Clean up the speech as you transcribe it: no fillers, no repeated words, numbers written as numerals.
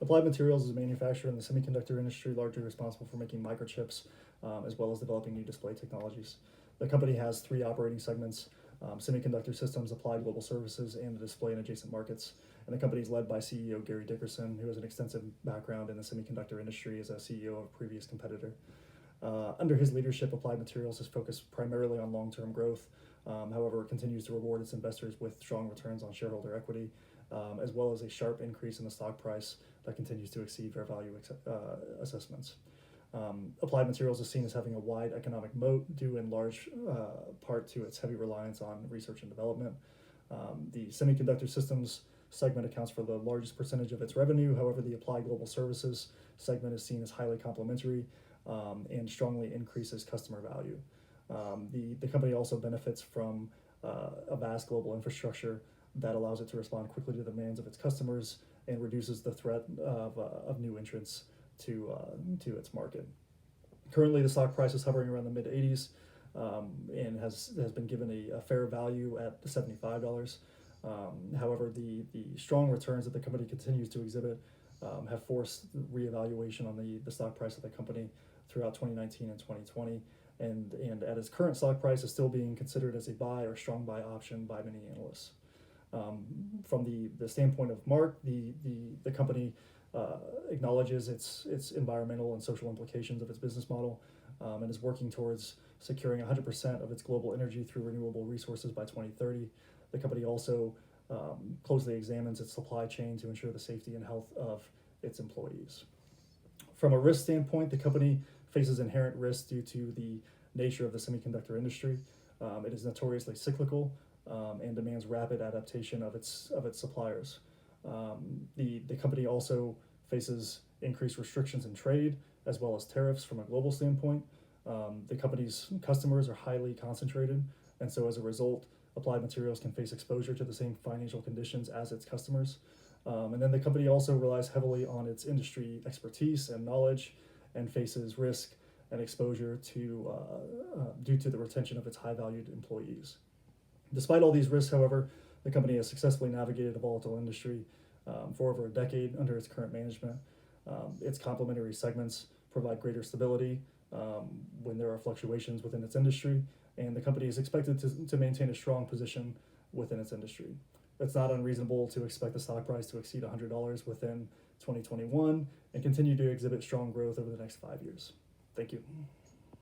Applied Materials is a manufacturer in the semiconductor industry, largely responsible for making microchips, as well as developing new display technologies. The company has three operating segments: semiconductor systems, applied global services, and the display and adjacent markets. And the company is led by CEO Gary Dickerson, who has an extensive background in the semiconductor industry as a CEO of a previous competitor. Under his leadership, Applied Materials is focused primarily on long-term growth. However, it continues to reward its investors with strong returns on shareholder equity, as well as a sharp increase in the stock price that continues to exceed fair value assessments. Applied Materials is seen as having a wide economic moat due in large part to its heavy reliance on research and development. The semiconductor systems segment accounts for the largest percentage of its revenue. However, the Applied Global Services segment is seen as highly complementary and strongly increases customer value. The company also benefits from a vast global infrastructure that allows it to respond quickly to the demands of its customers and reduces the threat of new entrants to its market. Currently, the stock price is hovering around the mid 80s and has been given a fair value at $75. However, the strong returns that the company continues to exhibit have forced reevaluation on the stock price of the company throughout 2019 and 2020, and at its current stock price is still being considered as a buy or strong buy option by many analysts. From the standpoint of Mark, the company acknowledges its environmental and social implications of its business model and is working towards securing 100% of its global energy through renewable resources by 2030. The company also closely examines its supply chain to ensure the safety and health of its employees. From a risk standpoint, the company faces inherent risks due to the nature of the semiconductor industry. It is notoriously cyclical and demands rapid adaptation of its suppliers. The company also faces increased restrictions in trade as well as tariffs from a global standpoint. The company's customers are highly concentrated, and so as a result, Applied Materials can face exposure to the same financial conditions as its customers. And then the company also relies heavily on its industry expertise and knowledge and faces risk and exposure due to the retention of its high-valued employees. Despite all these risks, however, the company has successfully navigated a volatile industry for over a decade under its current management. Its complementary segments provide greater stability when there are fluctuations within its industry, and the company is expected to maintain a strong position within its industry. It's not unreasonable to expect the stock price to exceed $100 within 2021 and continue to exhibit strong growth over the next 5 years. Thank you.